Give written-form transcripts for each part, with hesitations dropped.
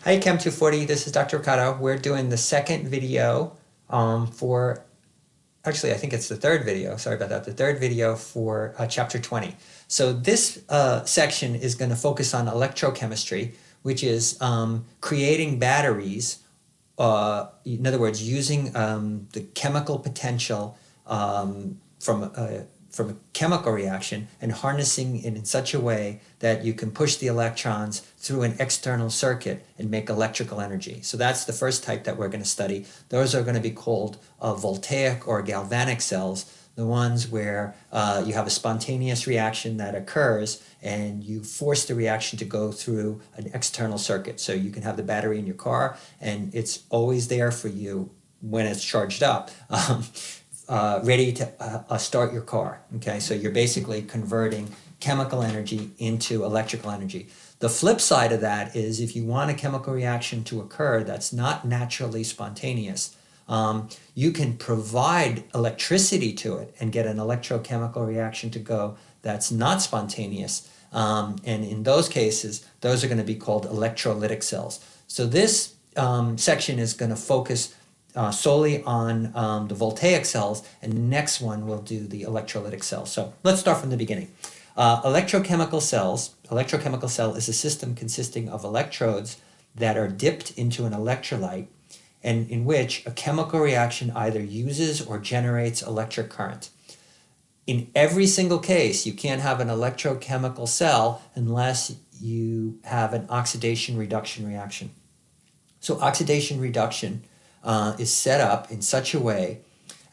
Hi Chem 240, this is Dr. Ricardo. We're doing the second video actually I think it's the third video, sorry about that, the third video for chapter 20. So this section is going to focus on electrochemistry, which is creating batteries, in other words, using the chemical potential from a chemical reaction and harnessing it in such a way that you can push the electrons through an external circuit and make electrical energy. So that's the first type that we're going to study. Those are going to be called voltaic or galvanic cells, the ones where you have a spontaneous reaction that occurs and you force the reaction to go through an external circuit. So you can have the battery in your car and it's always there for you when it's charged up. Ready to start your car. Okay, so you're basically converting chemical energy into electrical energy. The flip side of that is if you want a chemical reaction to occur that's not naturally spontaneous, you can provide electricity to it and get an electrochemical reaction to go that's not spontaneous. And in those cases, those are going to be called electrolytic cells. So this section is going to focus solely on the voltaic cells, and the next one will do the electrolytic cells. So let's start from the beginning. Electrochemical cell is a system consisting of electrodes that are dipped into an electrolyte and in which a chemical reaction either uses or generates electric current. In every single case, you can't have an electrochemical cell unless you have an oxidation reduction reaction. So oxidation reduction is set up in such a way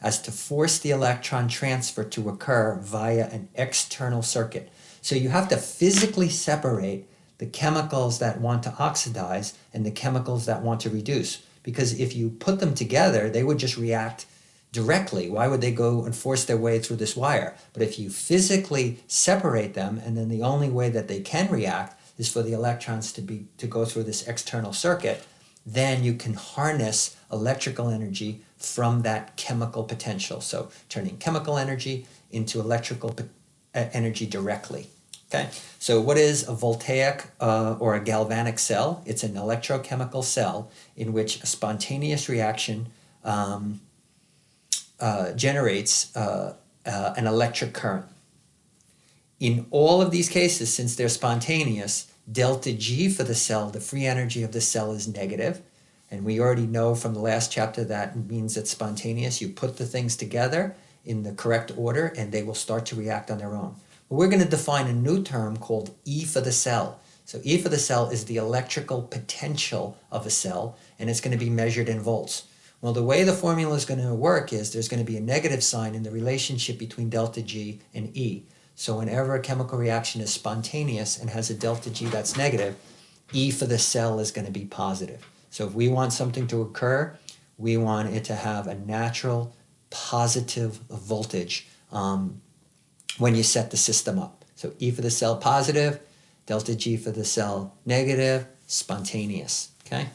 as to force the electron transfer to occur via an external circuit. So you have to physically separate the chemicals that want to oxidize and the chemicals that want to reduce. Because if you put them together, they would just react directly. Why would they go and force their way through this wire? But if you physically separate them, and then the only way that they can react is for the electrons to go through this external circuit, then you can harness electrical energy from that chemical potential. So turning chemical energy into electrical energy directly. Okay, so what is a voltaic or a galvanic cell? It's an electrochemical cell in which a spontaneous reaction generates an electric current. In all of these cases, since they're spontaneous, delta G for the cell, the free energy of the cell, is negative. And we already know from the last chapter that means it's spontaneous. You put the things together in the correct order and they will start to react on their own. But we're going to define a new term called E for the cell. So E for the cell is the electrical potential of a cell, and it's going to be measured in volts. Well, the way the formula is going to work is there's going to be a negative sign in the relationship between delta G and E. So whenever a chemical reaction is spontaneous and has a delta G that's negative, E for the cell is going to be positive. So if we want something to occur, we want it to have a natural positive voltage when you set the system up. So E for the cell positive, delta G for the cell negative, spontaneous. Okay.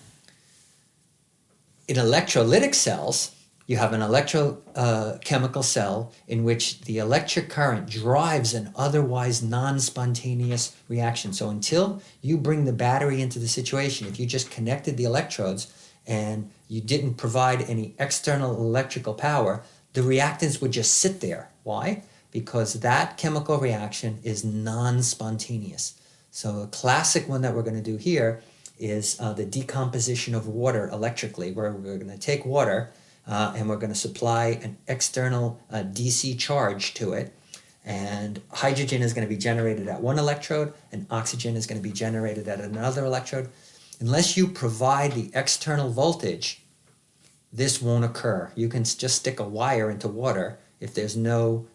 In electrolytic cells, you have an electrochemical cell in which the electric current drives an otherwise non-spontaneous reaction. So until you bring the battery into the situation, if you just connected the electrodes and you didn't provide any external electrical power, the reactants would just sit there. Why? Because that chemical reaction is non-spontaneous. So a classic one that we're going to do here is the decomposition of water electrically, where we're going to take water and we're going to supply an external DC charge to it, and hydrogen is going to be generated at one electrode and oxygen is going to be generated at another electrode. Unless you provide the external voltage, this won't occur. You can just stick a wire into water. If there's no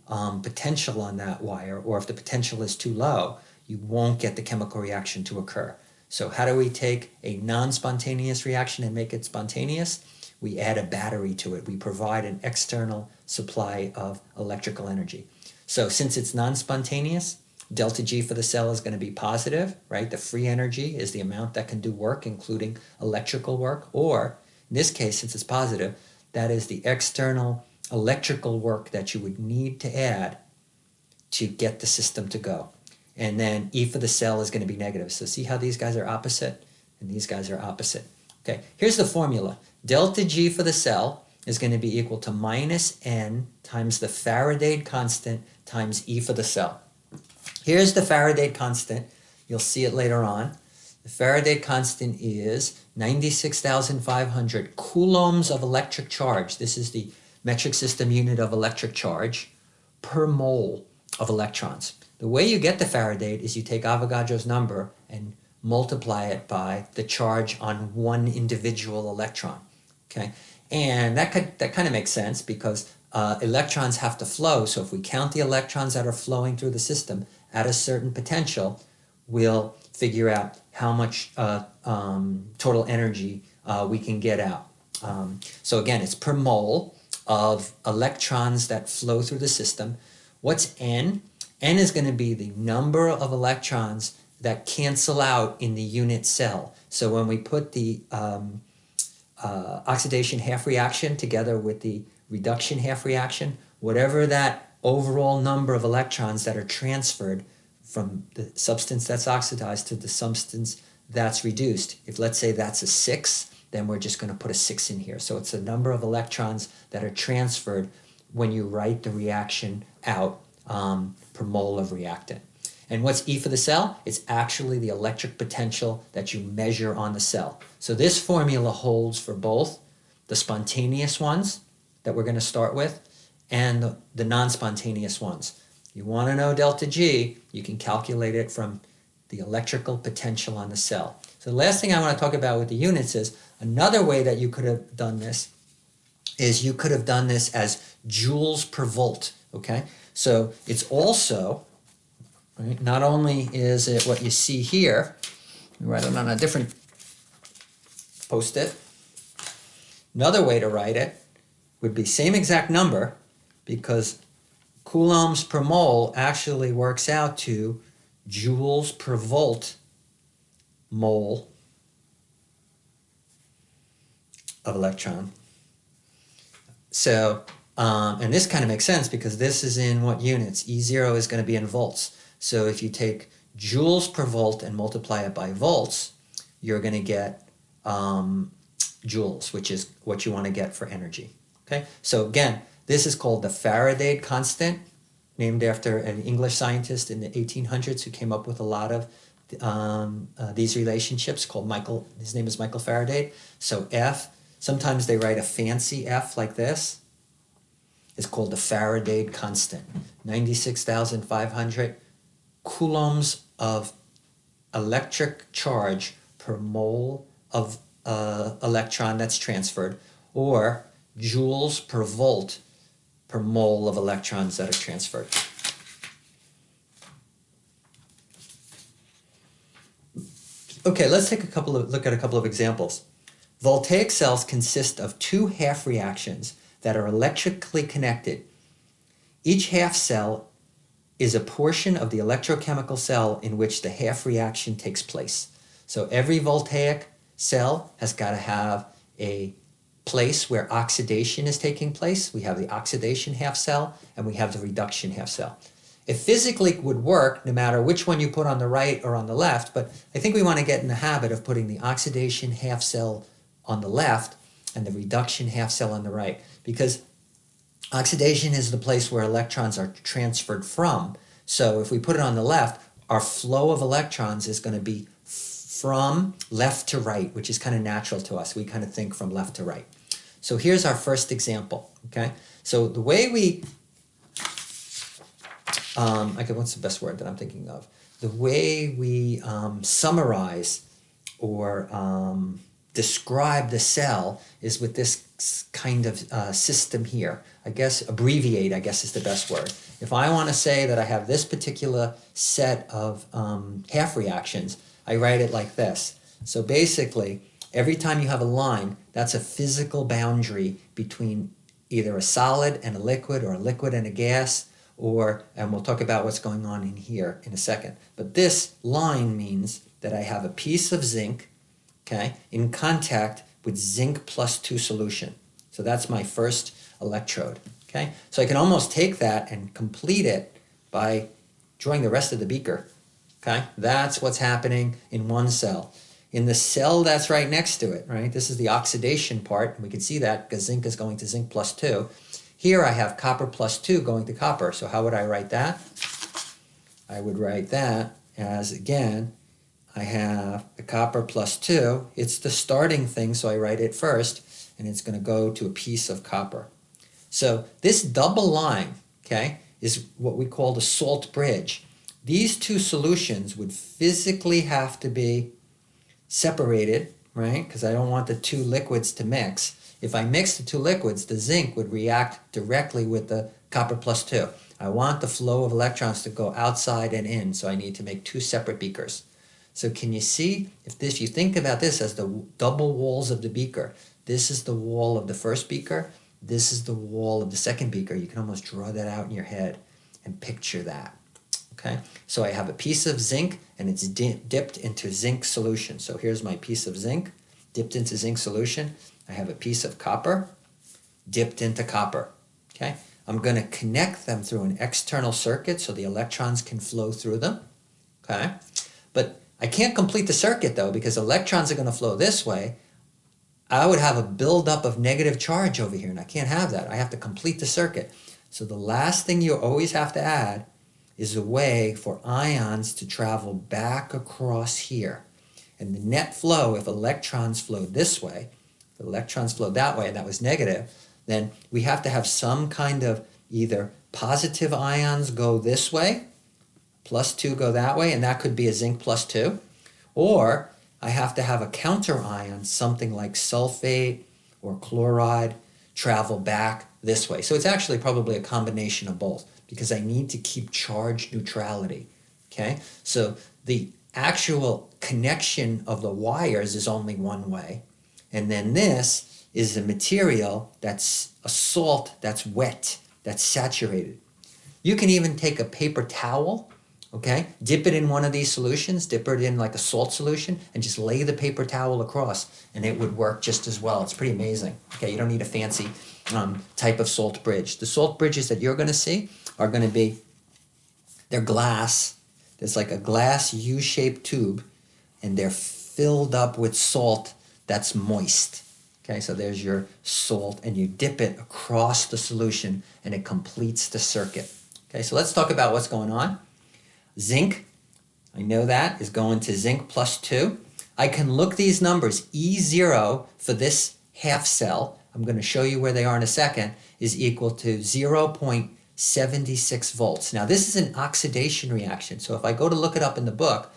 potential on that wire, or if the potential is too low, you won't get the chemical reaction to occur. So how do we take a non-spontaneous reaction and make it spontaneous? We add a battery to it. We provide an external supply of electrical energy. So since it's non-spontaneous, delta G for the cell is going to be positive, right? The free energy is the amount that can do work, including electrical work, or in this case, since it's positive, that is the external electrical work that you would need to add to get the system to go. And then E for the cell is going to be negative. So see how these guys are opposite? and these guys are opposite. Okay, here's the formula. Delta G for the cell is going to be equal to minus N times the Faraday constant times E for the cell. Here's the Faraday constant. You'll see it later on. The Faraday constant is 96,500 coulombs of electric charge. This is the metric system unit of electric charge per mole of electrons. The way you get the Faraday is you take Avogadro's number and multiply it by the charge on one individual electron. Okay, and that kind of makes sense because electrons have to flow. So if we count the electrons that are flowing through the system at a certain potential, we'll figure out how much total energy we can get out. So again, it's per mole of electrons that flow through the system. What's N? N is going to be the number of electrons that cancel out in the unit cell. So when we put the oxidation half reaction together with the reduction half reaction, whatever that overall number of electrons that are transferred from the substance that's oxidized to the substance that's reduced, if let's say that's a 6, then we're just going to put a 6 in here. So it's the number of electrons that are transferred when you write the reaction out per mole of reactant. And what's E for the cell? It's actually the electric potential that you measure on the cell. So this formula holds for both the spontaneous ones that we're going to start with and the non-spontaneous ones. You want to know delta G, you can calculate it from the electrical potential on the cell. So the last thing I want to talk about with the units is another way that you could have done this is you could have done this as joules per volt, okay? So it's also, right, not only is it what you see here, write it on a different post-it. Another way to write it would be same exact number because coulombs per mole actually works out to joules per volt mole of electron. So, and this kind of makes sense because this is in what units? E0 is going to be in volts. So if you take joules per volt and multiply it by volts, you're going to get joules, which is what you want to get for energy. Okay, so again, this is called the Faraday constant, named after an English scientist in the 1800s who came up with a lot of these relationships called Michael. His name is Michael Faraday. So F, sometimes they write a fancy F like this. It's called the Faraday constant, 96,500 coulombs of electric charge per mole of electron that's transferred, or joules per volt per mole of electrons that are transferred. Okay, let's take look at a couple of examples. Voltaic cells consist of two half reactions that are electrically connected. Each half cell is a portion of the electrochemical cell in which the half reaction takes place. So every voltaic cell has got to have a place where oxidation is taking place. We have the oxidation half cell and we have the reduction half cell. It physically would work no matter which one you put on the right or on the left, but I think we want to get in the habit of putting the oxidation half cell on the left and the reduction half cell on the right, because oxidation is the place where electrons are transferred from. So if we put it on the left, our flow of electrons is going to be from left to right, which is kind of natural to us. We kind of think from left to right. So here's our first example, okay? So the way we, what's the best word that I'm thinking of? The way we summarize or describe the cell is with this kind of system here. I guess abbreviate, I guess is the best word. If I want to say that I have this particular set of half reactions, I write it like this. So basically, every time you have a line, that's a physical boundary between either a solid and a liquid or a liquid and a gas, and we'll talk about what's going on in here in a second. But this line means that I have a piece of zinc, okay, in contact with zinc plus 2 solution. So that's my first electrode, okay? So I can almost take that and complete it by drawing the rest of the beaker, okay? That's what's happening in one cell. In the cell that's right next to it, right? This is the oxidation part, and we can see that because zinc is going to zinc plus 2. Here I have copper plus 2 going to copper. So how would I write that? I would write that as, again, I have the copper plus 2. It's the starting thing, so I write it first, and it's going to go to a piece of copper. So this double line, okay, is what we call the salt bridge. These two solutions would physically have to be separated, right? Because I don't want the two liquids to mix. If I mix the two liquids, the zinc would react directly with the copper plus 2. I want the flow of electrons to go outside and in, so I need to make two separate beakers. So can you see, if you think about this as the double walls of the beaker, this is the wall of the first beaker, this is the wall of the second beaker. You can almost draw that out in your head and picture that. Okay, so I have a piece of zinc and it's dipped into zinc solution. So here's my piece of zinc dipped into zinc solution. I have a piece of copper dipped into copper. Okay, I'm going to connect them through an external circuit so the electrons can flow through them. Okay, but I can't complete the circuit though because electrons are going to flow this way. I would have a buildup of negative charge over here and I can't have that. I have to complete the circuit. So the last thing you always have to add is a way for ions to travel back across here. And the net flow, if electrons flowed this way, if electrons flowed that way and that was negative, then we have to have some kind of either positive ions go this way, plus 2 go that way, and that could be a zinc plus 2, or I have to have a counter ion, something like sulfate or chloride, travel back this way. So it's actually probably a combination of both because I need to keep charge neutrality, okay? So the actual connection of the wires is only one way. And then this is a material that's a salt that's wet, that's saturated. You can even take a paper towel, okay, dip it in one of these solutions, dip it in like a salt solution, and just lay the paper towel across, and it would work just as well. It's pretty amazing. Okay, you don't need a fancy type of salt bridge. The salt bridges that you're going to see are going to be, they're glass. There's like a glass U-shaped tube, and they're filled up with salt that's moist. Okay, so there's your salt, and you dip it across the solution, and it completes the circuit. Okay, so let's talk about what's going on. Zinc, I know that, is going to zinc plus 2. I can look these numbers. E0 for this half cell, I'm going to show you where they are in a second, is equal to 0.76 volts. Now this is an oxidation reaction, so if I go to look it up in the book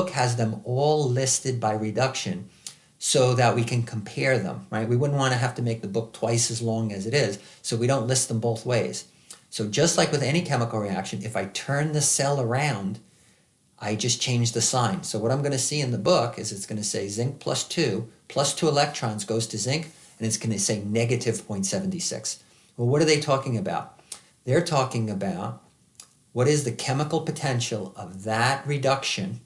has them all listed by reduction so that we can compare them, right? We wouldn't want to have to make the book twice as long as it is, so we don't list them both ways. So just like with any chemical reaction, if I turn the cell around, I just change the sign. So what I'm going to see in the book is it's going to say zinc plus 2 electrons goes to zinc, and it's going to say negative 0.76. Well, what are they talking about? They're talking about what is the chemical potential of that reduction,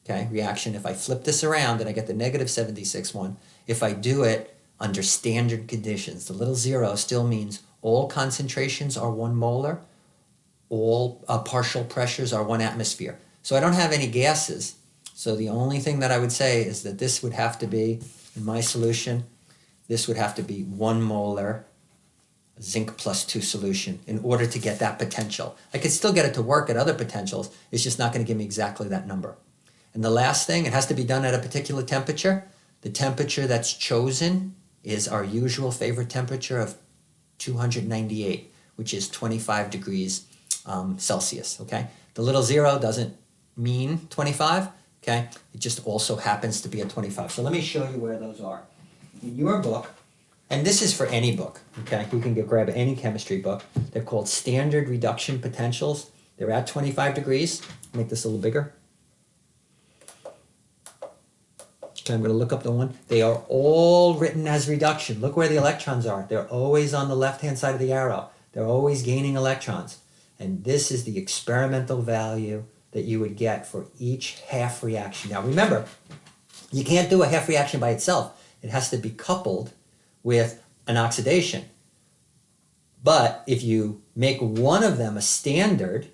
okay, reaction. If I flip this around and I get the negative 76 one, if I do it under standard conditions, the little 0 still means all concentrations are 1 molar, all partial pressures are 1 atmosphere. So I don't have any gases. So the only thing that I would say is that this would have to be, in my solution, this would have to be 1 molar zinc plus 2 solution in order to get that potential. I could still get it to work at other potentials. It's just not going to give me exactly that number. And the last thing, it has to be done at a particular temperature. The temperature that's chosen is our usual favorite temperature of 298, which is 25 degrees Celsius, okay? The little 0 doesn't mean 25, okay? It just also happens to be at 25. So let me show you where those are. In your book, and this is for any book, okay? You can grab any chemistry book. They're called standard reduction potentials. They're at 25 degrees. Make this a little bigger. Okay, I'm going to look up the one. They are all written as reduction. Look where the electrons are. They're always on the left-hand side of the arrow. They're always gaining electrons. And this is the experimental value that you would get for each half reaction. Now remember, you can't do a half reaction by itself. It has to be coupled with an oxidation. But if you make one of them a standard,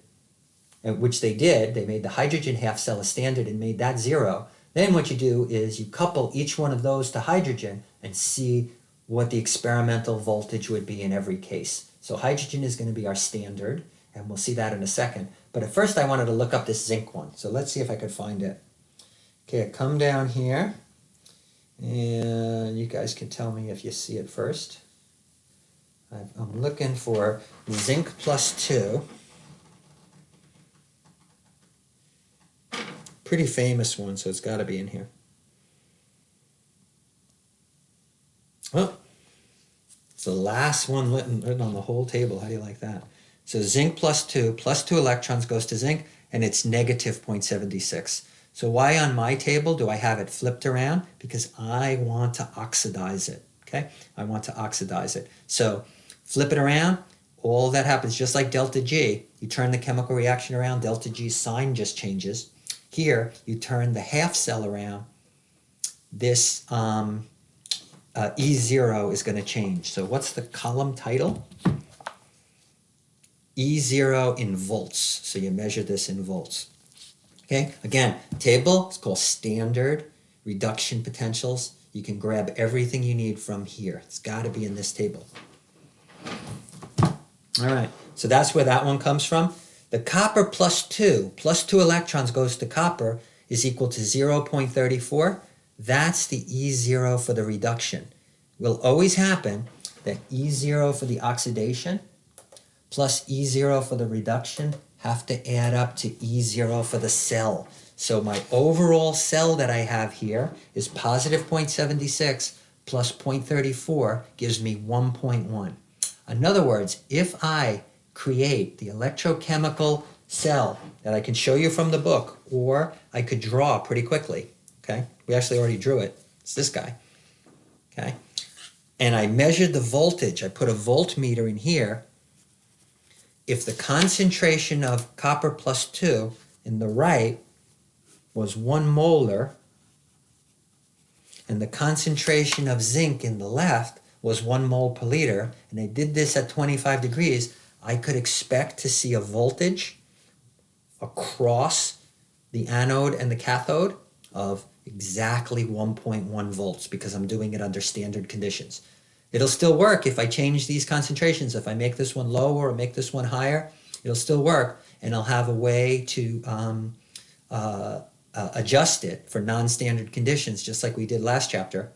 which they did, they made the hydrogen half cell a standard and made that 0, Then what you do is you couple each one of those to hydrogen and see what the experimental voltage would be in every case. So hydrogen is going to be our standard, and we'll see that in a second. But at first I wanted to look up this zinc one. So let's see if I could find it. Okay, I come down here, and you guys can tell me if you see it first. I'm looking for zinc +2. Pretty famous one, so it's got to be in here. Oh, it's the last one written on the whole table. How do you like that? So zinc +2 electrons goes to zinc, and it's negative 0.76. So why on my table do I have it flipped around? Because I want to oxidize it, okay? I want to oxidize it. So flip it around, all that happens, just like delta G, you turn the chemical reaction around, delta G's sign just changes. Here, you turn the half cell around, this E0 is going to change. So what's the column title? E0 in volts. So you measure this in volts. Okay, again, table is called standard reduction potentials. You can grab everything you need from here. It's got to be in this table. All right, so that's where that one comes from. The copper +2 electrons goes to copper is equal to 0.34. That's the E0 for the reduction. Will always happen that E0 for the oxidation plus E0 for the reduction have to add up to E0 for the cell. So my overall cell that I have here is positive 0.76 plus 0.34 gives me 1.1. In other words, if I create the electrochemical cell that I can show you from the book, or I could draw pretty quickly, okay? We actually already drew it. It's this guy, okay? And I measured the voltage. I put a voltmeter in here. If the concentration of copper +2 in the right was 1 molar, and the concentration of zinc in the left was 1 mole per liter, and I did this at 25 degrees, I could expect to see a voltage across the anode and the cathode of exactly 1.1 volts because I'm doing it under standard conditions. It'll still work if I change these concentrations. If I make this one lower or make this one higher, it'll still work, and I'll have a way to adjust it for non-standard conditions, just like we did last chapter.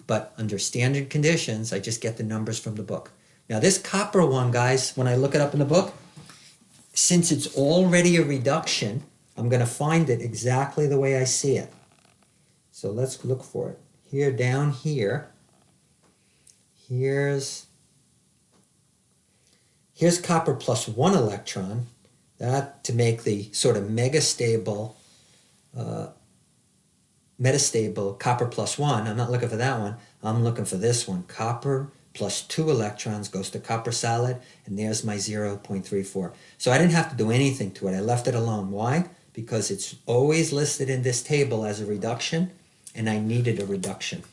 But under standard conditions, I just get the numbers from the book. Now this copper one, guys, when I look it up in the book, since it's already a reduction, I'm going to find it exactly the way I see it. So let's look for it. Here, down here, here's copper +1 electron, that to make the sort of metastable copper +1. I'm not looking for that one. I'm looking for this one. Copper +2 electrons goes to copper solid, and there's my 0.34. So I didn't have to do anything to it. I left it alone. Why? Because it's always listed in this table as a reduction, and I needed a reduction.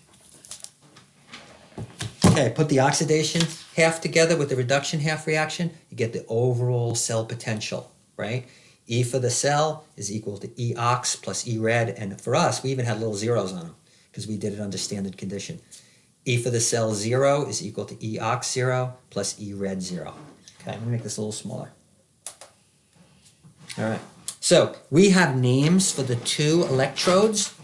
Okay, I put the oxidation half together with the reduction half reaction, you get the overall cell potential, right? E for the cell is equal to E ox plus E red, and for us, we even had little zeros on them because we did it under standard condition. E for the cell 0 is equal to E ox 0 plus E red 0. Okay, I'm gonna make this a little smaller. All right, so we have names for the 2 electrodes.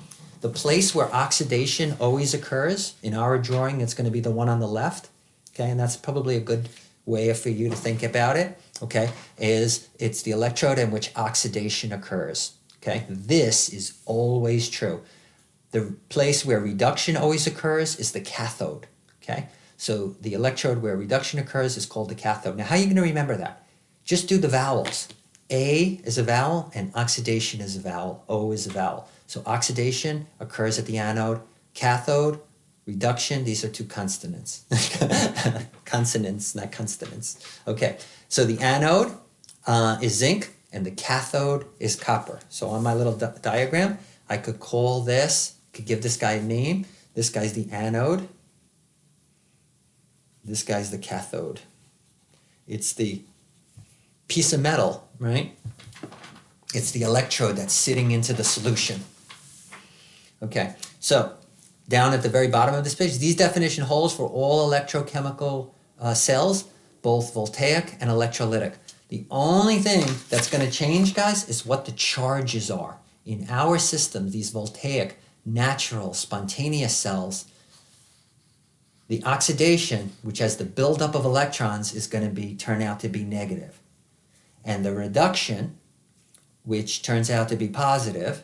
The place where oxidation always occurs, in our drawing, it's going to be the one on the left, okay, and that's probably a good way for you to think about it, okay, is it's the electrode in which oxidation occurs, okay? This is always true. The place where reduction always occurs is the cathode, okay? So the electrode where reduction occurs is called the cathode. Now, how are you going to remember that? Just do the vowels. A is a vowel, and oxidation is a vowel. O is a vowel. So oxidation occurs at the anode. Cathode, reduction, these are 2 consonants. Consonants, not consonants. Okay, so the anode is zinc, and the cathode is copper. So on my little diagram, I could call this, could give this guy a name. This guy's the anode. This guy's the cathode. It's the piece of metal, right? It's the electrode that's sitting into the solution. Okay, so down at the very bottom of this page, these definition holds for all electrochemical cells, both voltaic and electrolytic. The only thing that's going to change, guys, is what the charges are. In our system, these voltaic, natural, spontaneous cells, the oxidation, which has the buildup of electrons, is going to turn out to be negative. And the reduction, which turns out to be positive,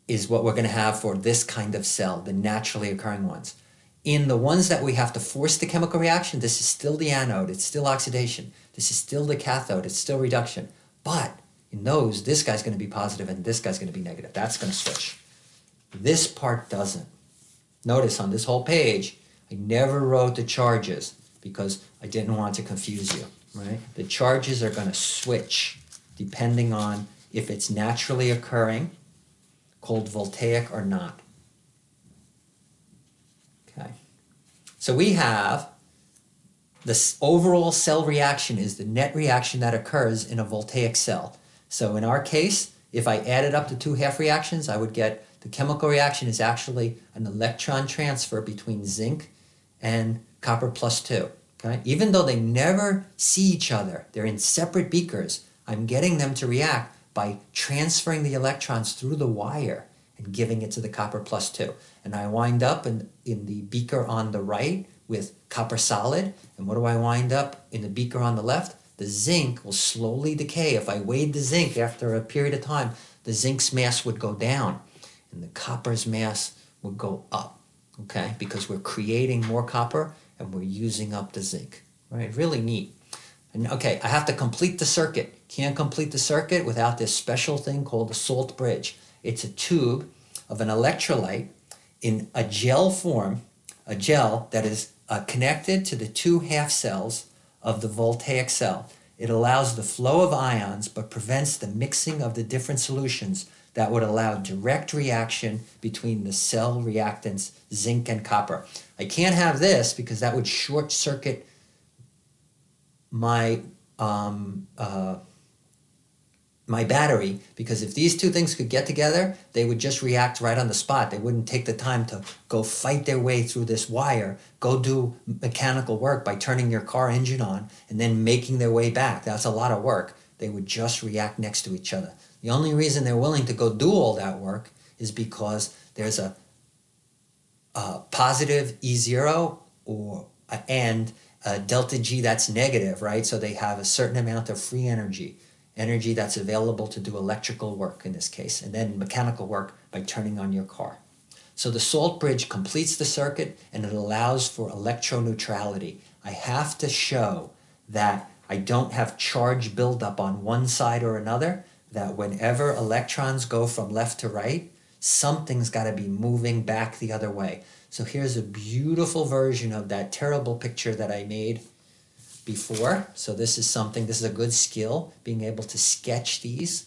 is what we're going to have for this kind of cell, the naturally occurring ones. In the ones that we have to force the chemical reaction, this is still the anode, it's still oxidation. This is still the cathode, it's still reduction. But in those, this guy's going to be positive and this guy's going to be negative. That's going to switch. This part doesn't. Notice on this whole page, I never wrote the charges because I didn't want to confuse you, right? The charges are going to switch depending on if it's naturally occurring, called voltaic, or not. Okay. So we have this overall cell reaction is the net reaction that occurs in a voltaic cell. So in our case, if I added up the two half reactions, I would get the chemical reaction is actually an electron transfer between zinc and copper plus 2. Okay? Even though they never see each other, they're in separate beakers, I'm getting them to react by transferring the electrons through the wire and giving it to the copper plus 2. And I wind up in the beaker on the right with copper solid. And what do I wind up in the beaker on the left? The zinc will slowly decay. If I weighed the zinc after a period of time, the zinc's mass would go down and the copper's mass would go up, okay? Because we're creating more copper and we're using up the zinc, right? Really neat. And okay, I have to complete the circuit. Can't complete the circuit without this special thing called the salt bridge. It's a tube of an electrolyte in a gel form, a gel that is connected to the two half cells of the voltaic cell. It allows the flow of ions but prevents the mixing of the different solutions that would allow direct reaction between the cell reactants zinc and copper. I can't have this because that would short circuit my my battery, because if these two things could get together, they would just react right on the spot. They wouldn't take the time to go fight their way through this wire, go do mechanical work by turning your car engine on and then making their way back. That's a lot of work. They would just react next to each other. The only reason they're willing to go do all that work is because there's a positive E0 and delta G that's negative, right? So they have a certain amount of free energy that's available to do electrical work in this case, and then mechanical work by turning on your car. So the salt bridge completes the circuit and it allows for electroneutrality. I have to show that I don't have charge buildup on one side or another, that whenever electrons go from left to right, something's got to be moving back the other way. So here's a beautiful version of that terrible picture that I made before. So this is a good skill, being able to sketch these.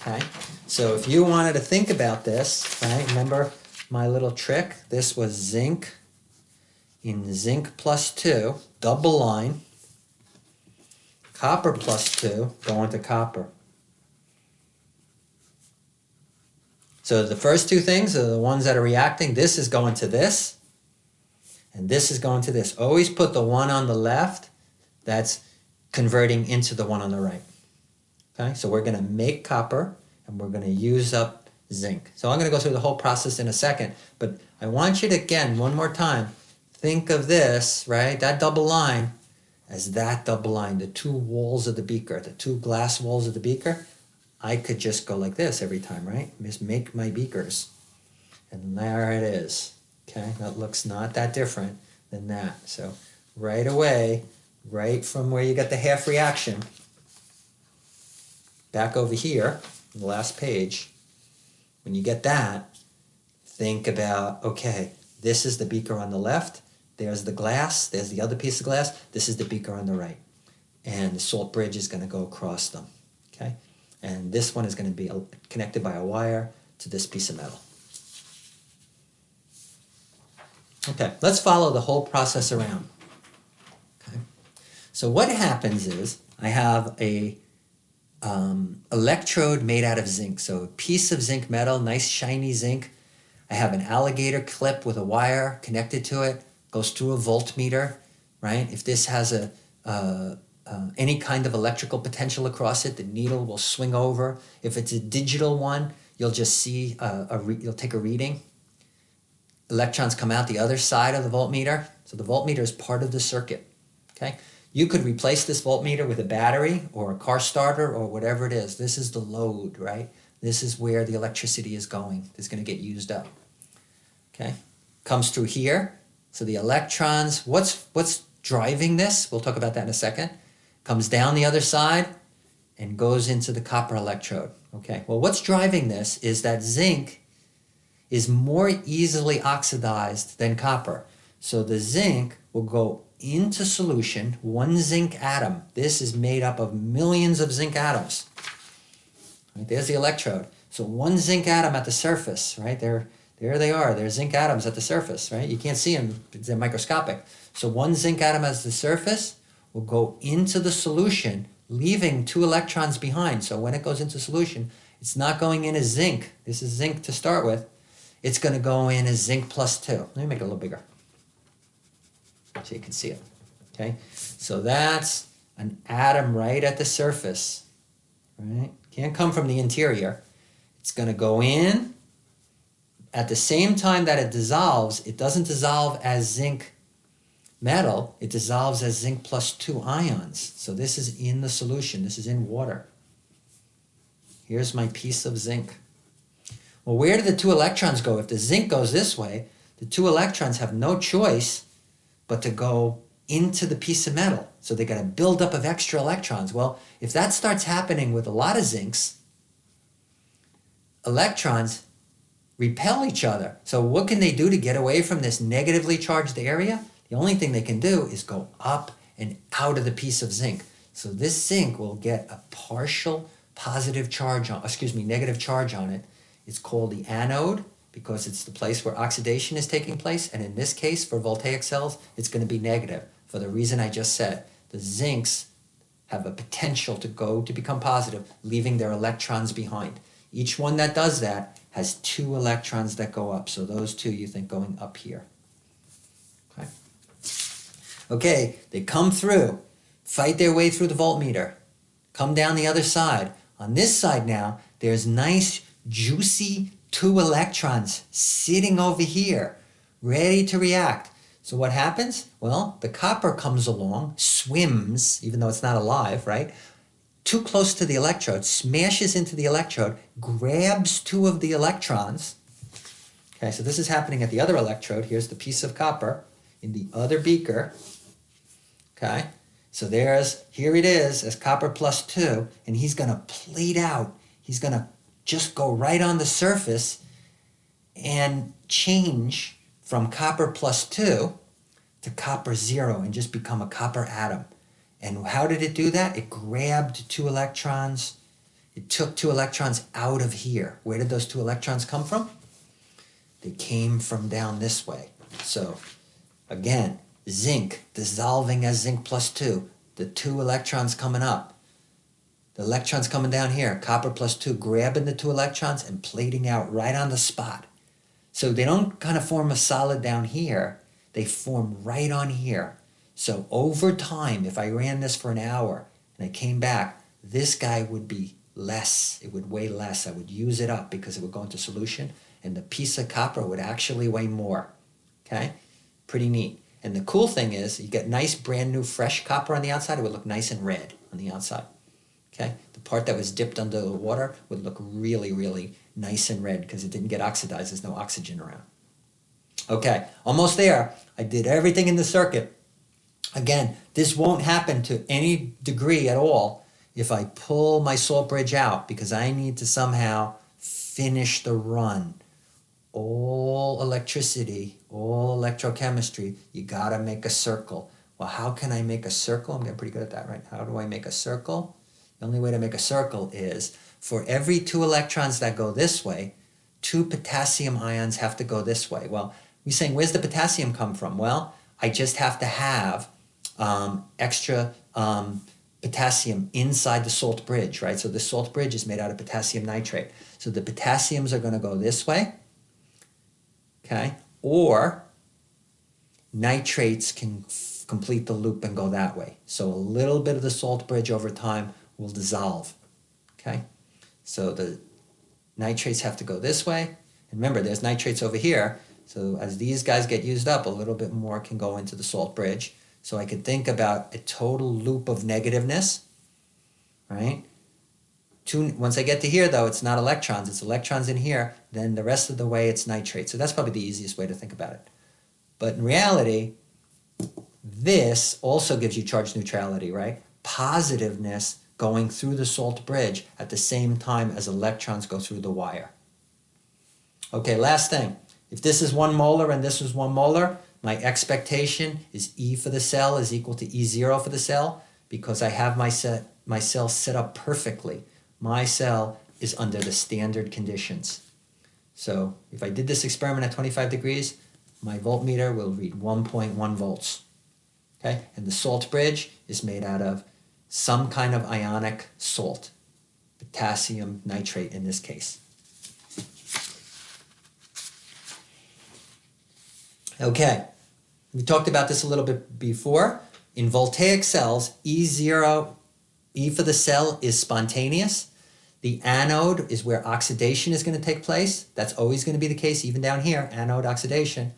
Okay, so if you wanted to think about this, right, remember my little trick? This was zinc in zinc plus 2, double line, copper plus 2, going to copper. So the first two things are the ones that are reacting. This is going to this, and this is going to this. Always put the one on the left that's converting into the one on the right. Okay, so we're going to make copper, and we're going to use up zinc. So I'm going to go through the whole process in a second, but I want you to, again, one more time, think of this, right, that double line as that double line, the two walls of the beaker, the two glass walls of the beaker. I could just go like this every time, right? Just make my beakers. And there it is. Okay, that looks not that different than that. So right away, right from where you got the half reaction, back over here, the last page, when you get that, think about, okay, this is the beaker on the left, there's the glass, there's the other piece of glass, this is the beaker on the right. And the salt bridge is going to go across them, okay? And this one is going to be connected by a wire to this piece of metal. Okay, let's follow the whole process around. Okay. So what happens is I have a electrode made out of zinc. So a piece of zinc metal, nice shiny zinc. I have an alligator clip with a wire connected to it, goes through a voltmeter, right? If this has any kind of electrical potential across it, the needle will swing over. If it's a digital one, you'll just see, you'll take a reading. Electrons come out the other side of the voltmeter. So the voltmeter is part of the circuit, okay? You could replace this voltmeter with a battery or a car starter or whatever it is. This is the load, right? This is where the electricity is going. It's going to get used up, okay? Comes through here. So the electrons, what's driving this? We'll talk about that in a second. Comes down the other side and goes into the copper electrode, okay? Well, what's driving this is that zinc is more easily oxidized than copper. So the zinc will go into solution, one zinc atom. This is made up of millions of zinc atoms. Right, there's the electrode. So one zinc atom at the surface, right? There they are. They're zinc atoms at the surface, right? You can't see them, they're microscopic. So one zinc atom at the surface will go into the solution, leaving 2 electrons behind. So when it goes into solution, it's not going in as zinc. This is zinc to start with. It's going to go in as zinc plus 2. Let me make it a little bigger so you can see it. Okay, so that's an atom right at the surface. Right? Can't come from the interior. It's going to go in. At the same time that it dissolves, it doesn't dissolve as zinc metal. It dissolves as zinc plus 2 ions. So this is in the solution. This is in water. Here's my piece of zinc. Well, where do the 2 electrons go? If the zinc goes this way, the 2 electrons have no choice but to go into the piece of metal. So they got a buildup of extra electrons. Well, if that starts happening with a lot of zincs, electrons repel each other. So what can they do to get away from this negatively charged area? The only thing they can do is go up and out of the piece of zinc. So this zinc will get a partial positive charge on, negative charge on it. It's called the anode because it's the place where oxidation is taking place. And in this case, for voltaic cells, it's going to be negative for the reason I just said. The zincs have a potential to become positive, leaving their electrons behind. Each one that does that has 2 electrons that go up. So those 2 you think going up here. Okay. Okay, they come through, fight their way through the voltmeter, come down the other side. On this side now, there's nice, juicy 2 electrons sitting over here, ready to react. So what happens? Well, the copper comes along, swims, even though it's not alive, right? Too close to the electrode, smashes into the electrode, grabs 2 of the electrons. Okay, so this is happening at the other electrode. Here's the piece of copper in the other beaker. Okay, so here it is as copper plus 2, and he's going to plate out. He's going to just go right on the surface and change from copper plus 2 to copper 0 and just become a copper atom. And how did it do that? It grabbed 2 electrons. It took 2 electrons out of here. Where did those 2 electrons come from? They came from down this way. So again, zinc dissolving as zinc plus 2. The 2 electrons coming up. The electrons coming down here. Copper plus 2 grabbing the 2 electrons and plating out right on the spot. So they don't kind of form a solid down here. They form right on here. So over time, if I ran this for an hour and I came back, this guy would be less. It would weigh less. I would use it up because it would go into solution, and the piece of copper would actually weigh more. Okay? Pretty neat. And the cool thing is you get nice brand new fresh copper on the outside. It would look nice and red on the outside. Okay? The part that was dipped under the water would look really, really nice and red because it didn't get oxidized. There's no oxygen around. Okay, almost there. I did everything in the circuit. Again, this won't happen to any degree at all if I pull my salt bridge out because I need to somehow finish the run. All electricity, all electrochemistry, you gotta make a circle. Well, how can I make a circle? I'm getting pretty good at that, right? How do I make a circle? The only way to make a circle is for every 2 electrons that go this way, 2 potassium ions have to go this way. Well, we're saying, where's the potassium come from? Well, I just have to have extra potassium inside the salt bridge, right? So the salt bridge is made out of potassium nitrate. So the potassiums are going to go this way, okay? Or nitrates can complete the loop and go that way. So a little bit of the salt bridge over time will dissolve, okay? So the nitrates have to go this way. And remember, there's nitrates over here. So as these guys get used up, a little bit more can go into the salt bridge. So I could think about a total loop of negativeness, right? Once I get to here, though, it's not electrons. It's electrons in here. Then the rest of the way, it's nitrate. So that's probably the easiest way to think about it. But in reality, this also gives you charge neutrality, right? Positiveness going through the salt bridge at the same time as electrons go through the wire. Okay, last thing. If this is 1 molar and this is 1 molar, my expectation is E for the cell is equal to E0 for the cell because I have my cell set up perfectly. My cell is under the standard conditions. So if I did this experiment at 25 degrees, my voltmeter will read 1.1 volts. Okay, and the salt bridge is made out of some kind of ionic salt, potassium nitrate in this case. Okay, we talked about this a little bit before. In voltaic cells, E0, E for the cell is spontaneous. The anode is where oxidation is going to take place. That's always going to be the case, even down here, anode oxidation.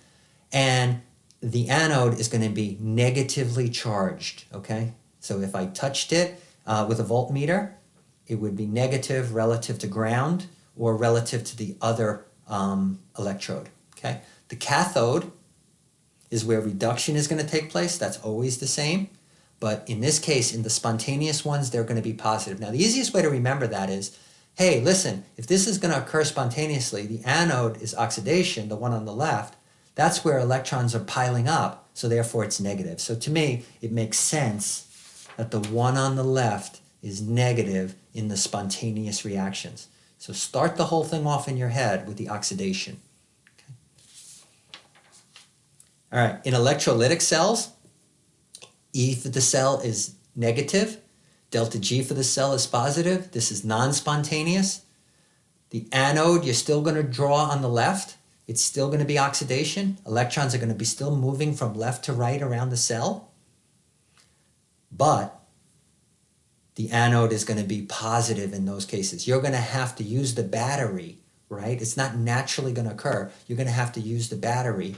And the anode is going to be negatively charged, okay? So if I touched it with a voltmeter, it would be negative relative to ground or relative to the other electrode, okay? The cathode is where reduction is going to take place. That's always the same. But in this case, in the spontaneous ones, they're going to be positive. Now, the easiest way to remember that is, hey, listen, if this is going to occur spontaneously, the anode is oxidation, the one on the left. That's where electrons are piling up, so therefore it's negative. So to me, it makes sense that the one on the left is negative in the spontaneous reactions. So start the whole thing off in your head with the oxidation. Okay. All right, in electrolytic cells, E for the cell is negative, delta G for the cell is positive. This is non-spontaneous. The anode, you're still going to draw on the left. It's still going to be oxidation. Electrons are going to be still moving from left to right around the cell. But the anode is going to be positive in those cases. You're going to have to use the battery, right? It's not naturally going to occur. You're going to have to use the battery,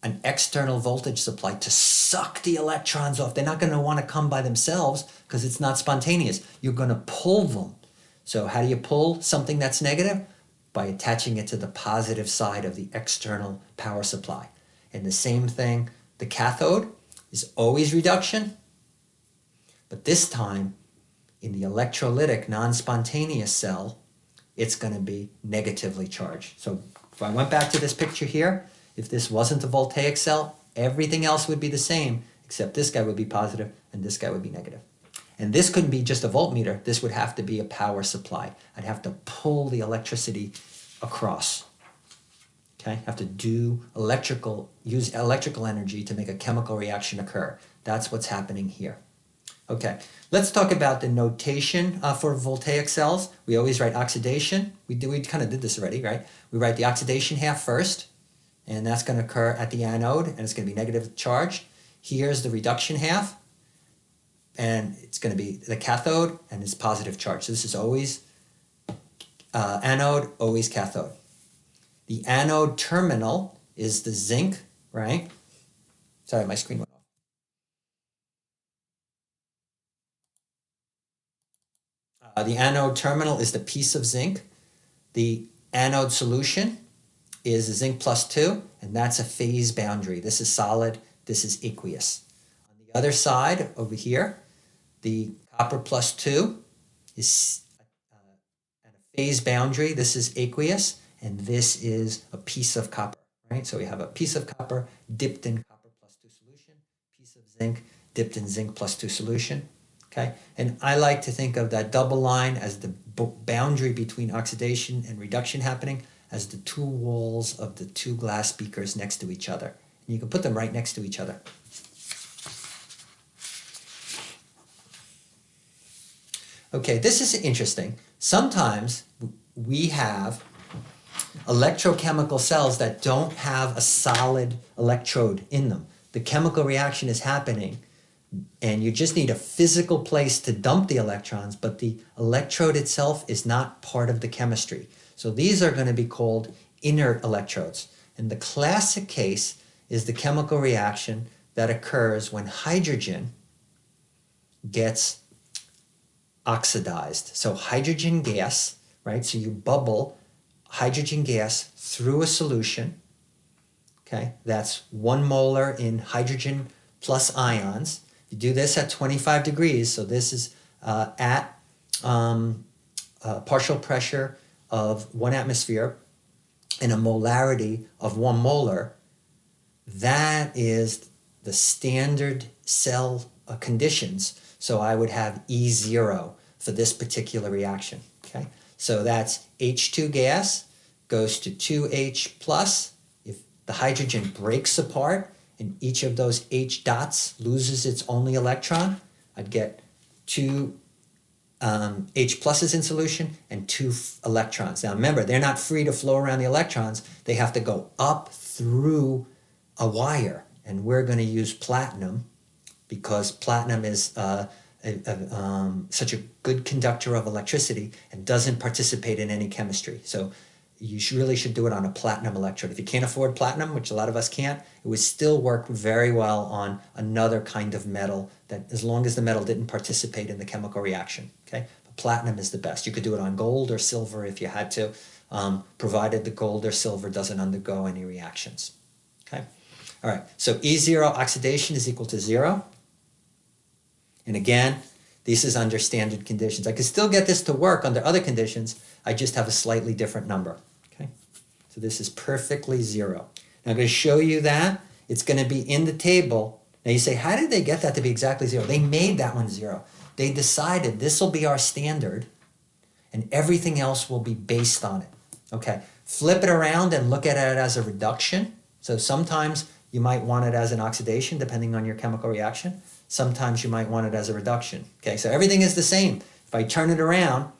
an external voltage supply, to suck the electrons off. They're not going to want to come by themselves because it's not spontaneous. You're going to pull them. So how do you pull something that's negative? By attaching it to the positive side of the external power supply. And the same thing, the cathode is always reduction, but this time in the electrolytic non-spontaneous cell, it's going to be negatively charged. So if I went back to this picture here, if this wasn't a voltaic cell, everything else would be the same, except this guy would be positive and this guy would be negative. And this couldn't be just a voltmeter. This would have to be a power supply. I'd have to pull the electricity across. Okay, have to use electrical energy to make a chemical reaction occur. That's what's happening here. Okay, let's talk about the notation for voltaic cells. We always write oxidation. We kind of did this already, right? We write the oxidation half first, and that's going to occur at the anode, and it's going to be negative charged. Here's the reduction half, and it's going to be the cathode, and it's positive charge. So this is always anode, always cathode. The anode terminal is the zinc, right? Sorry, my screen went off. The anode terminal is the piece of zinc. The anode solution is zinc plus 2, and that's a phase boundary. This is solid, this is aqueous. On the other side, over here, the copper plus 2 is at a phase boundary. This is aqueous, and this is a piece of copper, right? So we have a piece of copper dipped in copper plus 2 solution, piece of zinc dipped in zinc plus 2 solution, okay? And I like to think of that double line as the boundary between oxidation and reduction happening as the two walls of the two glass beakers next to each other. And you can put them right next to each other. Okay, this is interesting. Sometimes we have electrochemical cells that don't have a solid electrode in them. The chemical reaction is happening, and you just need a physical place to dump the electrons, but the electrode itself is not part of the chemistry. So these are going to be called inert electrodes. And the classic case is the chemical reaction that occurs when hydrogen gets oxidized. So hydrogen gas, right? So you bubble hydrogen gas through a solution, okay? That's 1 molar in hydrogen plus ions. You do this at 25 degrees, so this is at partial pressure of 1 atmosphere and a molarity of 1 molar. That is the standard cell conditions. So I would have E0 for this particular reaction, okay? So that's H2 gas goes to 2H plus. If the hydrogen breaks apart and each of those H dots loses its only electron, I'd get 2 H pluses in solution and 2 electrons. Now remember, they're not free to flow around the electrons. They have to go up through a wire. And we're going to use platinum because platinum is such a good conductor of electricity and doesn't participate in any chemistry. So you really should do it on a platinum electrode. If you can't afford platinum, which a lot of us can't, it would still work very well on another kind of metal, that as long as the metal didn't participate in the chemical reaction. Okay, but platinum is the best. You could do it on gold or silver if you had to, provided the gold or silver doesn't undergo any reactions. Okay, all right, so E0 oxidation is equal to 0. And again, this is under standard conditions. I could still get this to work under other conditions. I just have a slightly different number. Okay, so this is perfectly 0. Now I'm going to show you that. It's going to be in the table. Now you say, how did they get that to be exactly 0? They made that one 0. They decided this will be our standard and everything else will be based on it. Okay, flip it around and look at it as a reduction. So sometimes you might want it as an oxidation depending on your chemical reaction. Sometimes you might want it as a reduction. Okay, so everything is the same. If I turn it around,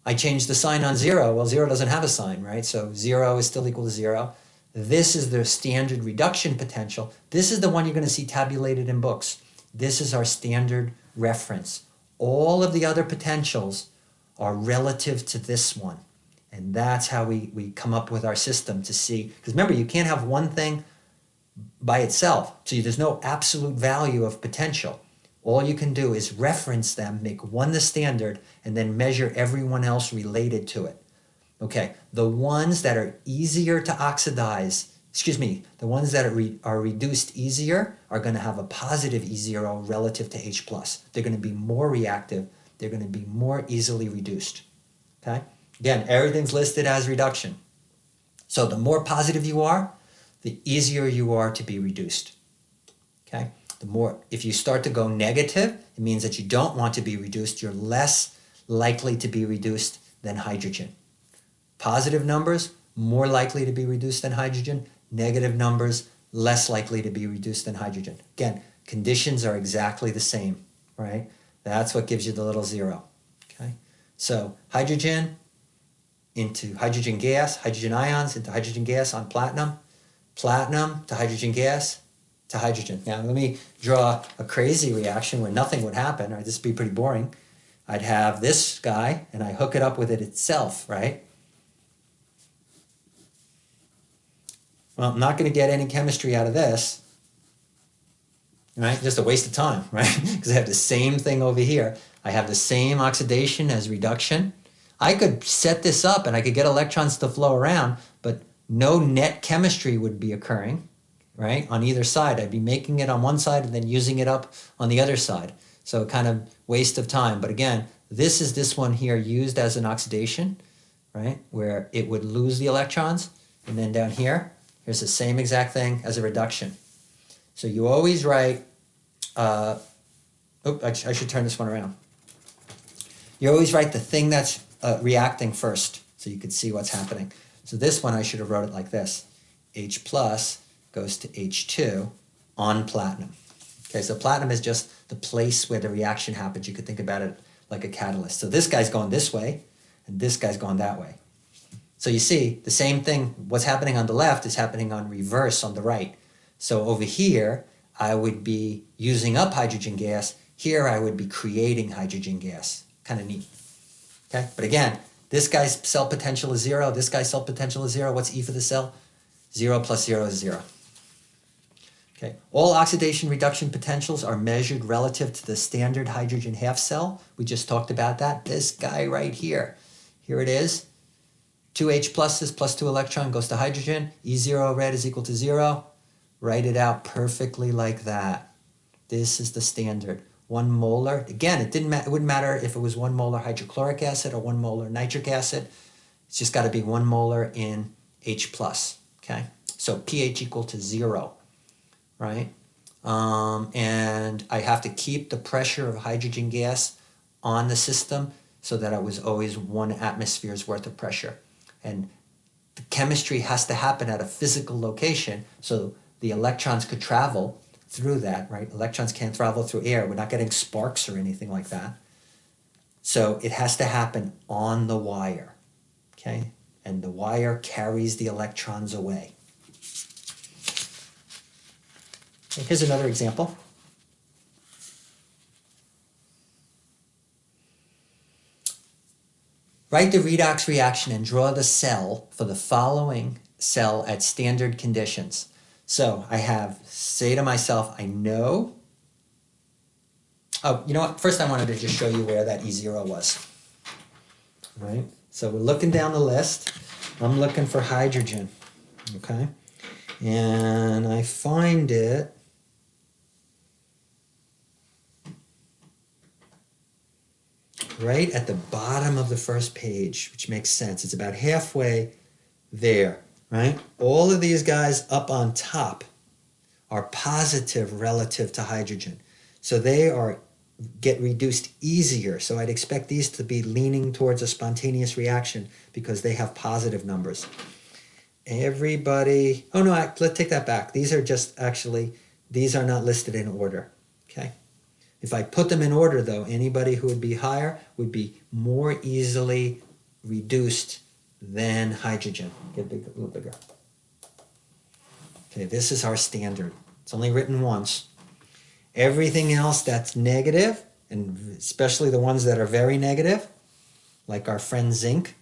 I change the sign on 0. Well, 0 doesn't have a sign, right? So 0 is still equal to 0. This is the standard reduction potential. This is the one you're going to see tabulated in books. This is our standard reference. All of the other potentials are relative to this one. And that's how we come up with our system to see. Because remember, you can't have one thing by itself. So there's no absolute value of potential. All you can do is reference them, make one the standard, and then measure everyone else related to it. Okay, the ones that are easier to oxidize, the ones that are reduced easier are going to have a positive E0 relative to H+. They're going to be more reactive. They're going to be more easily reduced. Okay, again, everything's listed as reduction. So the more positive you are, the easier you are to be reduced. Okay? If you start to go negative, it means that you don't want to be reduced. You're less likely to be reduced than hydrogen. Positive numbers, more likely to be reduced than hydrogen. Negative numbers, less likely to be reduced than hydrogen. Again, conditions are exactly the same, right? That's what gives you the little 0. Okay? So hydrogen into hydrogen gas, hydrogen ions into hydrogen gas on platinum. Platinum to hydrogen gas to hydrogen. Now let me draw a crazy reaction where nothing would happen, or this would be pretty boring. I'd have this guy and I hook it up with it itself, right? Well, I'm not going to get any chemistry out of this, right? Just a waste of time, right? Because I have the same thing over here. I have the same oxidation as reduction. I could set this up and I could get electrons to flow around, but no net chemistry would be occurring, right? On either side. I'd be making it on one side and then using it up on the other side. So kind of waste of time. But again, this is this one here used as an oxidation, right? Where it would lose the electrons. And then down here, here's the same exact thing as a reduction. So you always write, I should turn this one around. You always write the thing that's reacting first so you could see what's happening. So this one I should have wrote it like this. H plus goes to H2 on platinum. Okay, so platinum is just the place where the reaction happens. You could think about it like a catalyst. So this guy's going this way, and this guy's going that way. So you see, the same thing, what's happening on the left is happening on reverse on the right. So over here, I would be using up hydrogen gas. Here, I would be creating hydrogen gas. Kind of neat. Okay, but again, this guy's cell potential is 0. This guy's cell potential is 0. What's E for the cell? 0 plus 0 is 0. Okay, all oxidation reduction potentials are measured relative to the standard hydrogen half cell. We just talked about that. This guy right here. Here it is. 2H pluses plus 2 electron goes to hydrogen. E0 red is equal to 0. Write it out perfectly like that. This is the standard. 1 molar. Again, it wouldn't matter if it was 1 molar hydrochloric acid or 1 molar nitric acid. It's just got to be 1 molar in H plus. Okay, so pH equal to 0, right? And I have to keep the pressure of hydrogen gas on the system so that it was always 1 atmosphere's worth of pressure. And the chemistry has to happen at a physical location so the electrons could travel through that, right? Electrons can't travel through air. We're not getting sparks or anything like that. So it has to happen on the wire, okay? And the wire carries the electrons away. Okay, here's another example. Write the redox reaction and draw the cell for the following cell at standard conditions. So I have, say to myself, I know. Oh, you know what? First I wanted to just show you where that E0 was. Right? So we're looking down the list. I'm looking for hydrogen. Okay? And I find it right at the bottom of the first page, which makes sense. It's about halfway there, right? All of these guys up on top are positive relative to hydrogen. So they get reduced easier. So I'd expect these to be leaning towards a spontaneous reaction because they have positive numbers. Everybody, oh no, let's take that back. These are just actually, these are not listed in order, okay? If I put them in order though, anybody who would be higher would be more easily reduced than hydrogen. Get big, a little bigger. Okay, this is our standard. It's only written once. Everything else that's negative, and especially the ones that are very negative, like our friend zinc,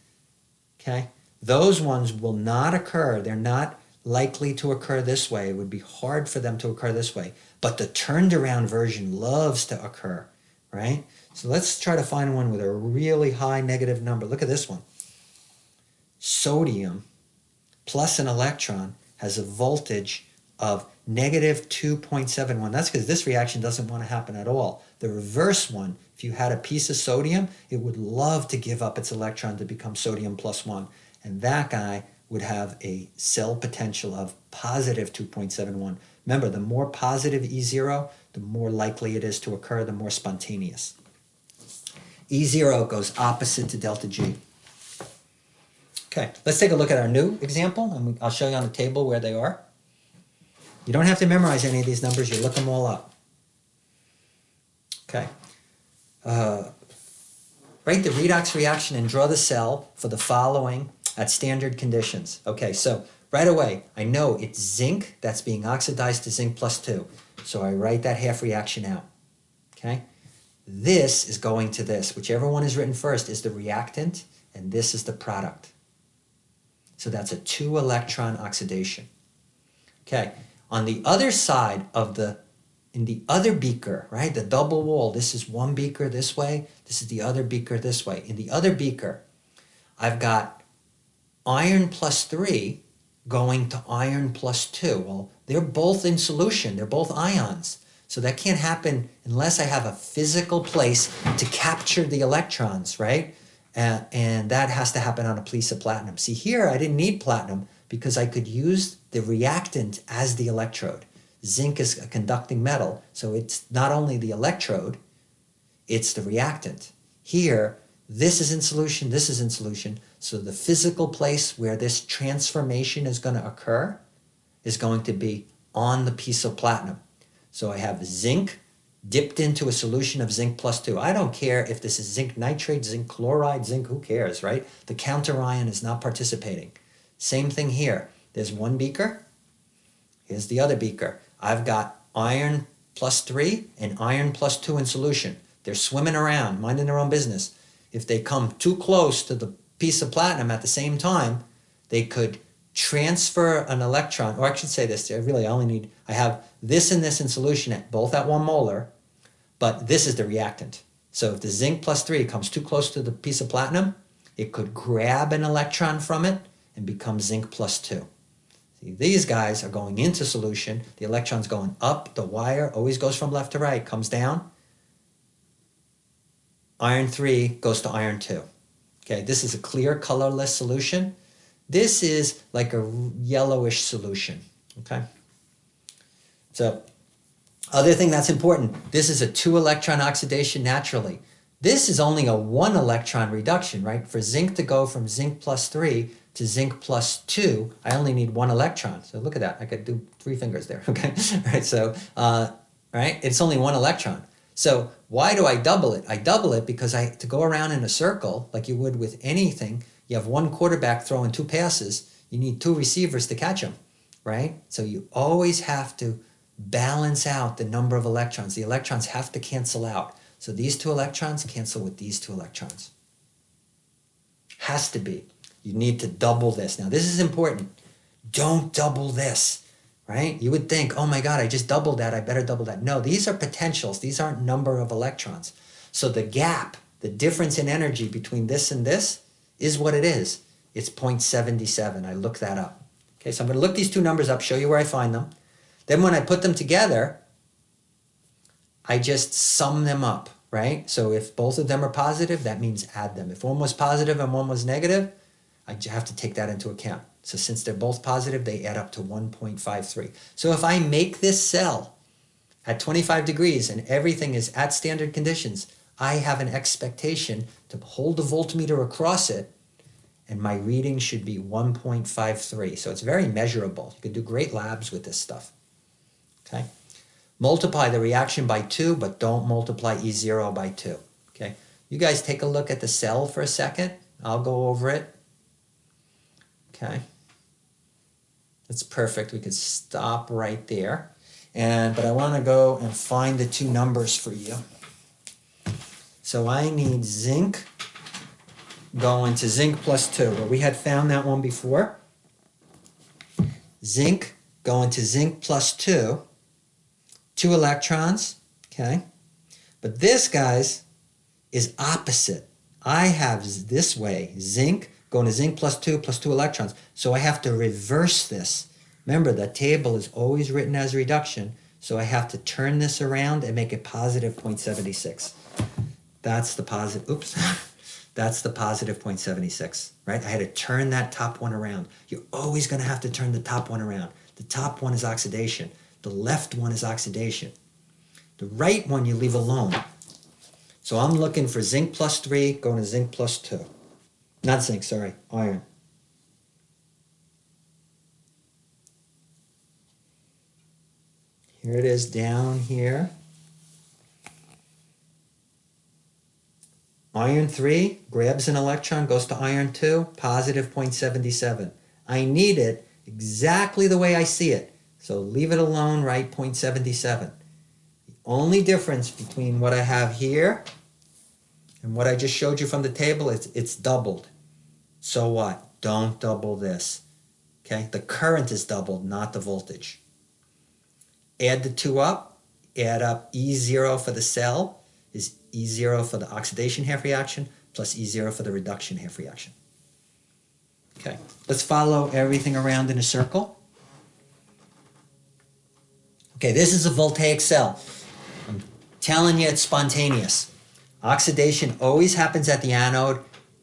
okay, those ones will not occur. They're not likely to occur this way. It would be hard for them to occur this way. But the turned around version loves to occur, right? So let's try to find one with a really high negative number. Look at this one. Sodium plus an electron has a voltage of negative 2.71. That's because this reaction doesn't want to happen at all. The reverse one, if you had a piece of sodium, it would love to give up its electron to become sodium plus 1. And that guy would have a cell potential of positive 2.71. Remember, the more positive E0, the more likely it is to occur, the more spontaneous. E0 goes opposite to delta G. Okay, let's take a look at our new example, and I'll show you on the table where they are. You don't have to memorize any of these numbers, you look them all up. Okay. Write the redox reaction and draw the cell for the following at standard conditions. Okay, so right away, I know it's zinc that's being oxidized to zinc plus 2. So I write that half reaction out. Okay? This is going to this. Whichever one is written first is the reactant, and this is the product. So that's a 2 electron oxidation. Okay, on the other side of in the other beaker, right, the double wall, this is one beaker this way, this is the other beaker this way. In the other beaker, I've got iron plus 3 going to iron plus 2. Well, they're both in solution. They're both ions. So that can't happen unless I have a physical place to capture the electrons, right? And that has to happen on a piece of platinum. See, here I didn't need platinum because I could use the reactant as the electrode. Zinc is a conducting metal, so it's not only the electrode, it's the reactant. Here, this is in solution, this is in solution, so the physical place where this transformation is going to occur is going to be on the piece of platinum. So I have zinc dipped into a solution of zinc plus 2. I don't care if this is zinc nitrate, zinc chloride, zinc, who cares, right? The counter ion is not participating. Same thing here. There's one beaker. Here's the other beaker. I've got iron plus 3 and iron plus 2 in solution. They're swimming around, minding their own business. If they come too close to the piece of platinum at the same time, they could transfer an electron, or I should say this, I have this and this in solution, both at 1 molar, but this is the reactant. So if the zinc plus 3 comes too close to the piece of platinum, it could grab an electron from it and become zinc plus 2. See, these guys are going into solution. The electron's going up. The wire always goes from left to right, comes down. Iron 3 goes to iron 2. Okay, this is a clear, colorless solution. This is like a yellowish solution. Okay. So, other thing that's important, this is a 2-electron oxidation naturally. This is only a 1-electron reduction, right? For zinc to go from zinc plus 3 to zinc plus 2, I only need 1 electron. So look at that. I could do 3 fingers there, okay? Right, so, right, it's only 1 electron. So why do I double it? I double it because to go around in a circle, like you would with anything, you have 1 quarterback throwing 2 passes, you need 2 receivers to catch them, right? So you always have to balance out the number of electrons. The electrons have to cancel out. So these 2 electrons cancel with these 2 electrons. Has to be. You need to double this. Now this is important. Don't double this, right? You would think, oh my God, I just doubled that. I better double that. No, these are potentials. These aren't number of electrons. So the gap, the difference in energy between this and this is what it is. It's 0.77. I looked that up. Okay, so I'm going to look these 2 numbers up, show you where I find them. Then when I put them together, I just sum them up, right? So if both of them are positive, that means add them. If one was positive and one was negative, I have to take that into account. So since they're both positive, they add up to 1.53. So if I make this cell at 25 degrees and everything is at standard conditions, I have an expectation to hold the voltmeter across it, and my reading should be 1.53. So it's very measurable. You can do great labs with this stuff. Okay? Multiply the reaction by 2, but don't multiply E0 by 2. Okay? You guys take a look at the cell for a second. I'll go over it. Okay? That's perfect. We could stop right there. But I want to go and find the 2 numbers for you. So I need zinc going to zinc plus 2. Well, we had found that one before. Zinc going to zinc plus 2. 2 electrons, okay? But this, guys, is opposite. I have this way, zinc going to zinc plus 2 electrons. So I have to reverse this. Remember, the table is always written as reduction, so I have to turn this around and make it positive 0.76. That's the positive, oops. That's the positive 0.76, right? I had to turn that top one around. You're always going to have to turn the top one around. The top one is oxidation. The left one is oxidation. The right one you leave alone. So I'm looking for zinc plus 3 going to zinc plus 2. Not zinc, sorry, iron. Here it is down here. Iron 3 grabs an electron, goes to iron 2, positive 0.77. I need it exactly the way I see it. So leave it alone, write 0.77. The only difference between what I have here and what I just showed you from the table is it's doubled. So what? Don't double this. Okay? The current is doubled, not the voltage. Add the 2 up. Add up E0 for the cell is E0 for the oxidation half reaction plus E0 for the reduction half reaction. Okay, let's follow everything around in a circle. Okay, this is a voltaic cell. I'm telling you it's spontaneous. Oxidation always happens at the anode.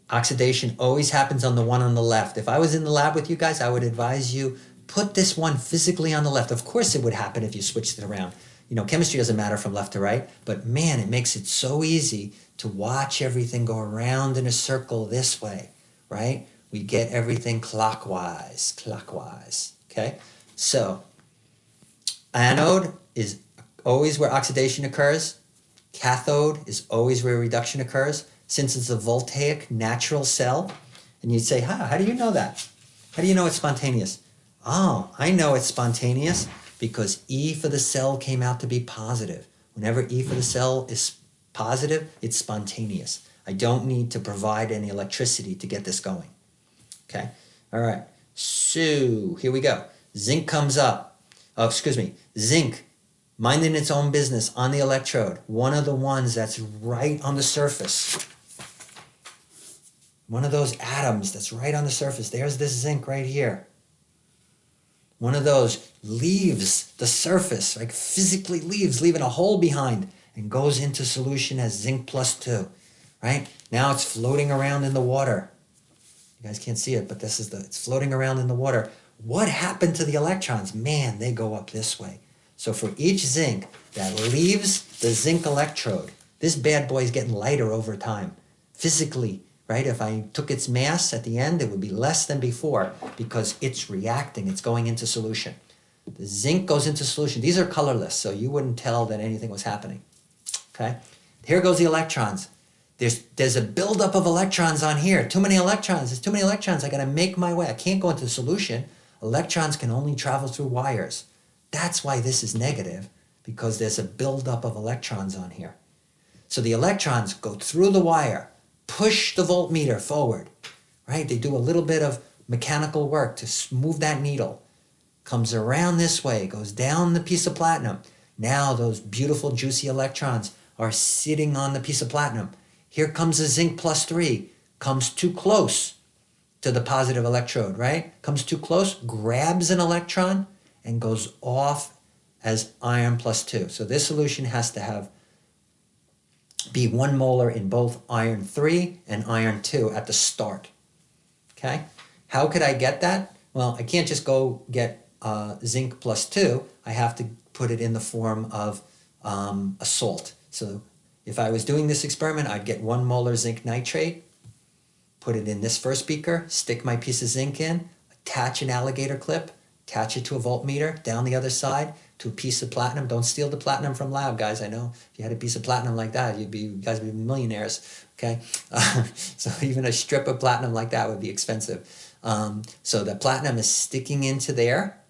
Oxidation always happens on the one on the left. If I was in the lab with you guys, I would advise you put this one physically on the left. Of course it would happen if you switched it around. You know, chemistry doesn't matter from left to right, but man, it makes it so easy to watch everything go around in a circle this way, right? We get everything clockwise, okay? So, anode is always where oxidation occurs. Cathode is always where reduction occurs. Since it's a voltaic natural cell, and you'd say, how do you know that? How do you know it's spontaneous? Oh, I know it's spontaneous because E for the cell came out to be positive. Whenever E for the cell is positive, it's spontaneous. I don't need to provide any electricity to get this going. Okay, all right. So here we go. Zinc comes up. Oh, excuse me. Zinc, minding its own business on the electrode. One of the ones that's right on the surface. One of those atoms that's right on the surface. There's this zinc right here. One of those leaves the surface, like physically leaves, leaving a hole behind, and goes into solution as zinc plus 2, right? Now it's floating around in the water. You guys can't see it, but it's floating around in the water. What happened to the electrons? Man, they go up this way. So for each zinc that leaves the zinc electrode, this bad boy is getting lighter over time. Physically, right? If I took its mass at the end, it would be less than before because it's reacting. It's going into solution. The zinc goes into solution. These are colorless, so you wouldn't tell that anything was happening. Okay? Here goes the electrons. There's a buildup of electrons on here. Too many electrons. There's too many electrons. I got to make my way. I can't go into the solution. Electrons can only travel through wires. That's why this is negative, because there's a buildup of electrons on here. So the electrons go through the wire, push the voltmeter forward, right? They do a little bit of mechanical work to move that needle. Comes around this way, goes down the piece of platinum. Now those beautiful juicy electrons are sitting on the piece of platinum. Here comes a zinc plus 3, comes too close to the positive electrode, right? Comes too close, grabs an electron, and goes off as iron plus 2. So this solution has to be 1 molar in both iron 3 and iron 2 at the start. Okay? How could I get that? Well, I can't just go get zinc plus 2. I have to put it in the form of a salt. So if I was doing this experiment, I'd get 1 molar zinc nitrate, put it in this first beaker, stick my piece of zinc in, attach an alligator clip, attach it to a voltmeter, down the other side to a piece of platinum. Don't steal the platinum from lab, guys. I know if you had a piece of platinum like that, you guys would be millionaires, okay? So even a strip of platinum like that would be expensive. So the platinum is sticking into there.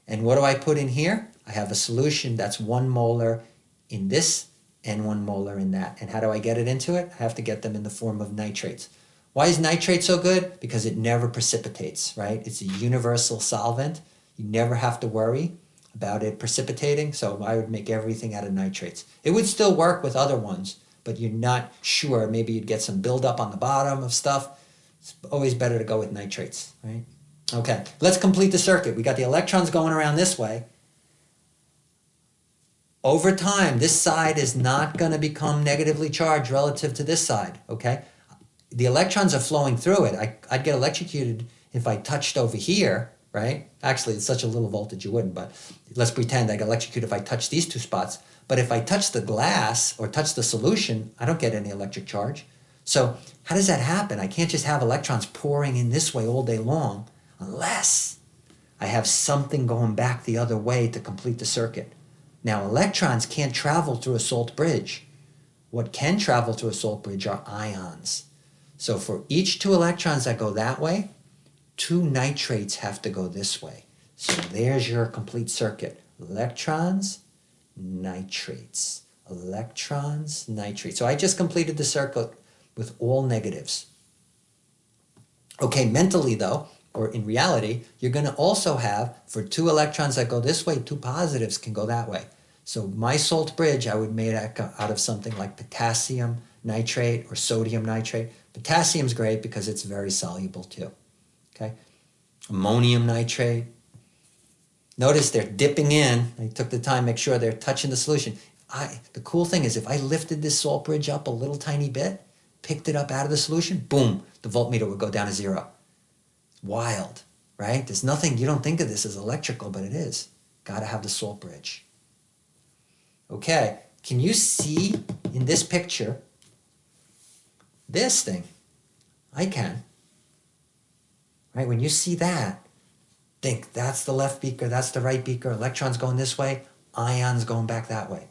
And what do I put in here? I have a solution that's 1 molar in this and 1 molar in that. And how do I get it into it? I have to get them in the form of nitrates. Why is nitrate so good? Because it never precipitates, right? It's a universal solvent. You never have to worry about it precipitating, so I would make everything out of nitrates. It would still work with other ones, but you're not sure. Maybe you'd get some buildup on the bottom of stuff. It's always better to go with nitrates, right? Okay, let's complete the circuit. We got the electrons going around this way. Over time, this side is not going to become negatively charged relative to this side, okay? The electrons are flowing through it. I'd get electrocuted if I touched over here, right? Actually, it's such a little voltage you wouldn't, but let's pretend I get electrocuted if I touch these two spots. But if I touch the glass or touch the solution, I don't get any electric charge. So how does that happen? I can't just have electrons pouring in this way all day long unless I have something going back the other way to complete the circuit. Now, electrons can't travel through a salt bridge. What can travel through a salt bridge are ions. So for each 2 electrons that go that way, 2 nitrates have to go this way. So there's your complete circuit. Electrons, nitrates. Electrons, nitrates. So I just completed the circuit with all negatives. Okay, mentally though, or in reality, you're going to also have, for 2 electrons that go this way, 2 positives can go that way. So my salt bridge, I would make out of something like potassium nitrate or sodium nitrate. Potassium's great because it's very soluble too. Okay, ammonium nitrate. Notice they're dipping in. I took the time to make sure they're touching the solution. The cool thing is if I lifted this salt bridge up a little tiny bit, picked it up out of the solution, boom, the voltmeter would go down to 0. Wild, right? There's nothing, you don't think of this as electrical, but it is. Got to have the salt bridge. Okay, can you see in this picture this thing? I can. Right, when you see that, think that's the left beaker, that's the right beaker, electrons going this way, ions going back that way.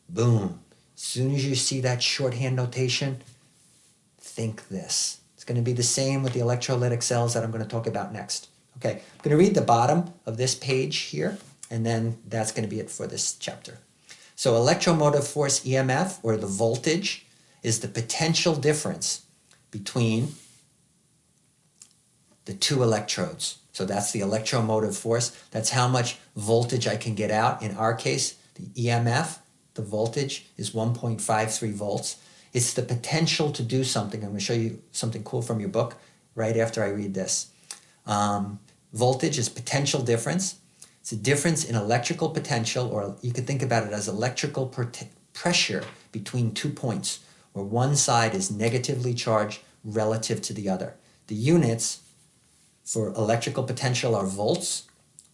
Boom. As soon as you see that shorthand notation, think this. It's going to be the same with the electrolytic cells that I'm going to talk about next. Okay, I'm going to read the bottom of this page here, and then that's going to be it for this chapter. So electromotive force, EMF, or the voltage, is the potential difference between the two electrodes. So that's the electromotive force. That's how much voltage I can get out. In our case, the EMF, the voltage is 1.53 volts. It's the potential to do something. I'm going to show you something cool from your book right after I read this. Voltage is potential difference. It's a difference in electrical potential, or you could think about it as electrical pressure between 2 points, where one side is negatively charged relative to the other. The units for electrical potential are volts,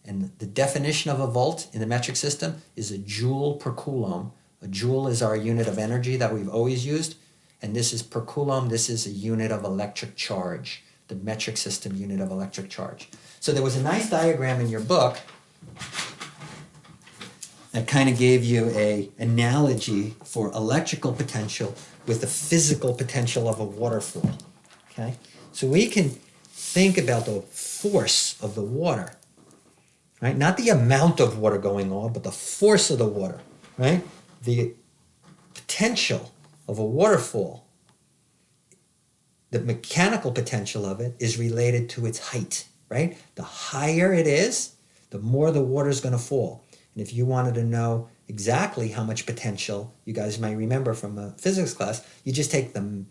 and the definition of a volt in the metric system is a joule per coulomb. A joule is our unit of energy that we've always used, and this is per coulomb. This is a unit of electric charge, the metric system unit of electric charge. So there was a nice diagram in your book that kind of gave you an analogy for electrical potential with the physical potential of a waterfall. Okay, so we can think about the force of the water, right? Not the amount of water going on, but the force of the water, right? The potential of a waterfall, the mechanical potential of it is related to its height, right? The higher it is, the more the water is going to fall. And if you wanted to know exactly how much potential, you guys might remember from a physics class, you just take the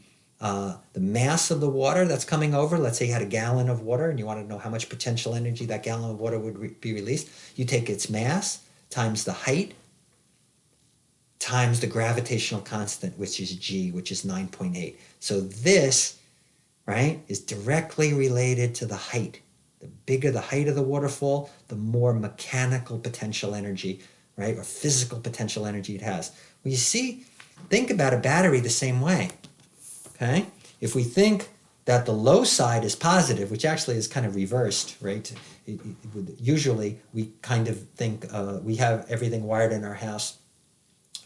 mass of the water that's coming over. Let's say you had a gallon of water and you wanted to know how much potential energy that gallon of water would be released. You take its mass times the height times the gravitational constant, which is G, which is 9.8. So this, right, is directly related to the height. The bigger the height of the waterfall, the more mechanical potential energy, right, or physical potential energy it has. Well, you see, think about a battery the same way, okay? If we think that the low side is positive, which actually is kind of reversed, right? Usually we kind of think we have everything wired in our house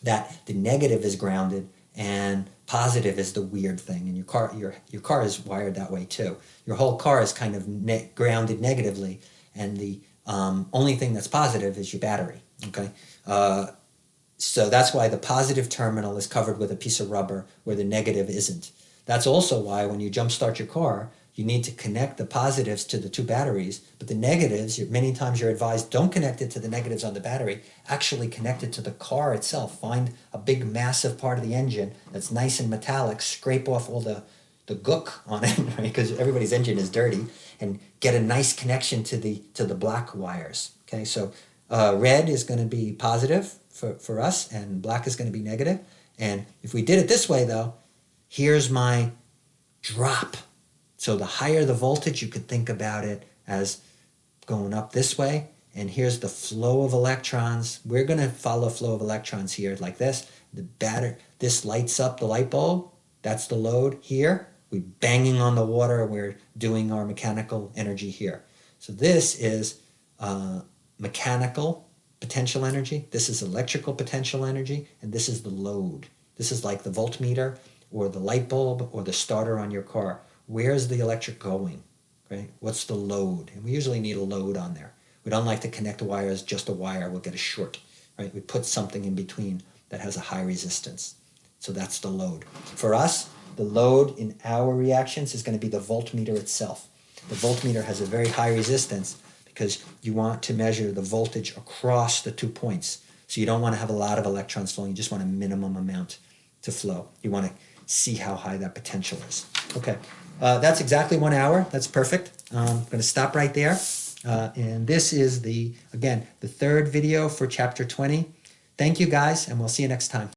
that the negative is grounded and positive is the weird thing. And your car is wired that way too. Your whole car is kind of grounded negatively, and the only thing that's positive is your battery. Okay, so that's why the positive terminal is covered with a piece of rubber where the negative isn't. That's also why when you jump start your car, you need to connect the positives to the two batteries, but the negatives, many times you're advised, don't connect it to the negatives on the battery, actually connect it to the car itself. Find a big massive part of the engine that's nice and metallic, scrape off all the gook on it, right? Because everybody's engine is dirty, and get a nice connection to the black wires. Okay, so red is going to be positive for us, and black is going to be negative. And if we did it this way though, here's my drop. So the higher the voltage, you could think about it as going up this way. And here's the flow of electrons. We're going to follow flow of electrons here like this. This lights up the light bulb. That's the load here. We're banging on the water. We're doing our mechanical energy here. So this is mechanical potential energy. This is electrical potential energy. And this is the load. This is like the voltmeter or the light bulb or the starter on your car. Where's the electric going, right? What's the load? And we usually need a load on there. We don't like to connect the wire as just a wire. We'll get a short, right? We put something in between that has a high resistance. So that's the load. For us, the load in our reactions is going to be the voltmeter itself. The voltmeter has a very high resistance because you want to measure the voltage across the 2 points. So you don't want to have a lot of electrons flowing. You just want a minimum amount to flow. You want to see how high that potential is. Okay. That's exactly 1 hour. That's perfect. I'm going to stop right there. And this is again, the third video for chapter 20. Thank you guys, and we'll see you next time.